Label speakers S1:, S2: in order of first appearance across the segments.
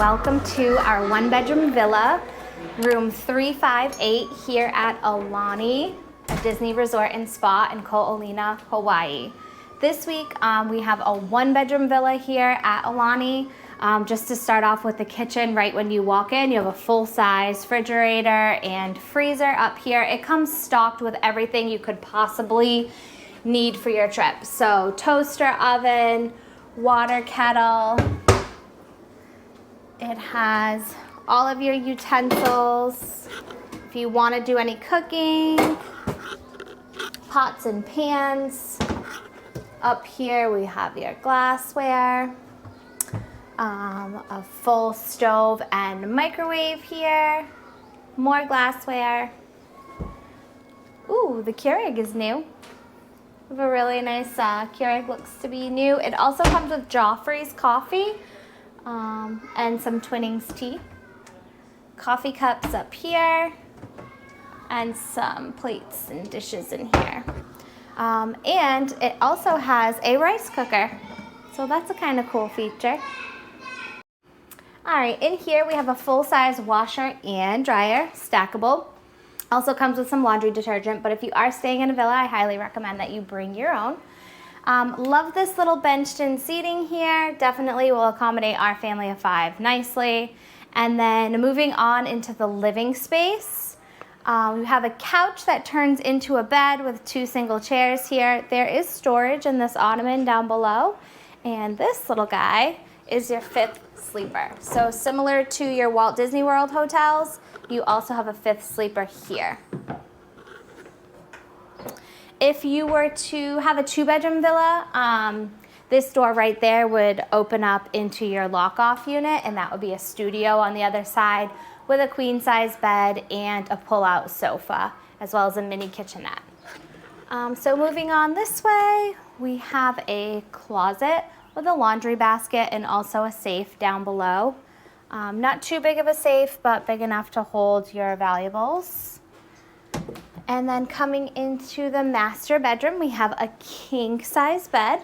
S1: welcome to our one-bedroom villa, room 358 here at Aulani, a Disney resort and spa in Aulani, Hawaii. This week we have a one-bedroom villa here at Aulani. Just to start off with the kitchen, right when you walk in, you have a full-size refrigerator and freezer up here. It comes stocked with everything you could possibly need for your trip. So toaster oven, water kettle. It has all of your utensils. If you want to do any cooking, pots and pans. Up here we have your glassware, a full stove and microwave here, more glassware. Ooh, the Keurig is new. We have a really nice Keurig, looks to be new. It also comes with Joffrey's coffee and some Twinings tea. Coffee cups up here and some plates and dishes in here. And it also has a rice cooker. So that's a kind of cool feature. All right, in here we have a full-size washer and dryer, stackable. Also comes with some laundry detergent, but if you are staying in a villa, I highly recommend that you bring your own. Love this little benched-in seating here. Definitely will accommodate our family of 5 nicely. And then moving on into the living space, we have a couch that turns into a bed with 2 single chairs here. There is storage in this ottoman down below. And this little guy is your 5th sleeper. So similar to your Walt Disney World hotels, you also have a 5th sleeper here. If you were to have a 2-bedroom villa, this door right there would open up into your lock-off unit, and that would be a studio on the other side with a queen-size bed and a pull-out sofa, as well as a mini kitchenette. So moving on this way, we have a closet with a laundry basket and also a safe down below. Not too big of a safe, but big enough to hold your valuables. And then coming into the master bedroom, we have a king-size bed.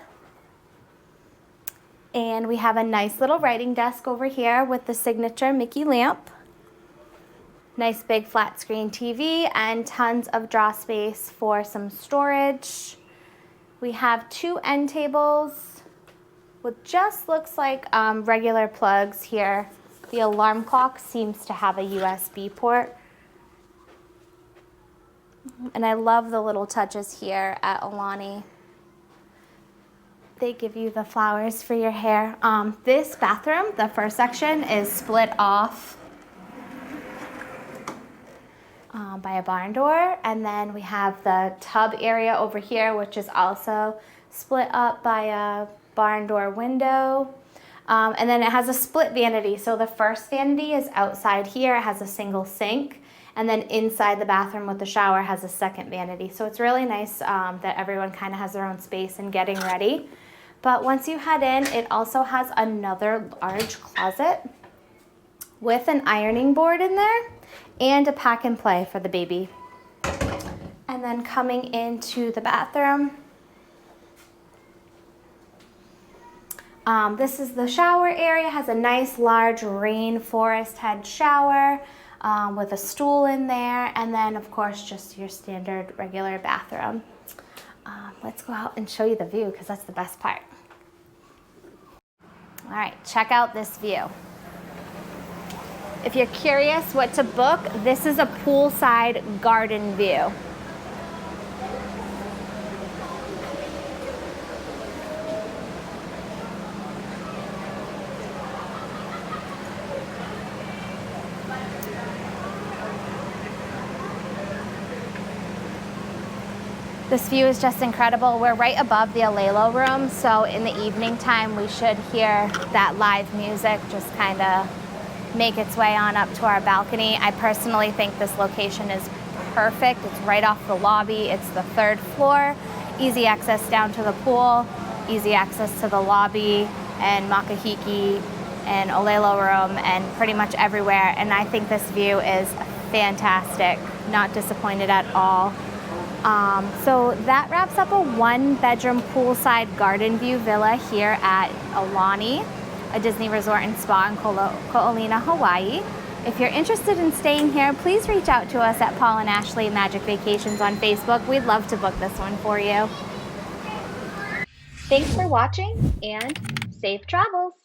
S1: And we have a nice little writing desk over here with the signature Mickey lamp. Nice big flat screen TV and tons of drawer space for some storage. We have 2 end tables with just looks like regular plugs here. The alarm clock seems to have a USB port. And I love the little touches here at Aulani. They give you the flowers for your hair. This bathroom, the first section, is split off by a barn door. And then we have the tub area over here, which is also split up by a barn door window. And then it has a split vanity. So the first vanity is outside here. It has a single sink. And then inside the bathroom with the shower has a second vanity. So it's really nice that everyone kind of has their own space and getting ready. But once you head in, it also has another large closet with an ironing board in there and a pack and play for the baby. And then coming into the bathroom, this is the shower area. Has a nice large rainforest head shower with a stool in there, and then of course just your standard regular bathroom. Let's go out and show you the view because that's the best part. All right, check out this view. If you're curious what to book, this is a poolside garden view. This view is just incredible. We're right above the Alelo room, so in the evening time we should hear that live music just kind of make its way on up to our balcony. I personally think this location is perfect. It's right off the lobby. It's the 3rd floor. Easy access down to the pool, easy access to the lobby and Makahiki and Alelo room and pretty much everywhere. And I think this view is fantastic. Not disappointed at all. So that wraps up a 1-bedroom poolside garden view villa here at Aulani. a Disney resort and spa in Aulani, Hawaii. If you're interested in staying here, please reach out to us at Paul and Ashley Magic Vacations on Facebook. We'd love to book this one for you. Thanks for watching and safe travels!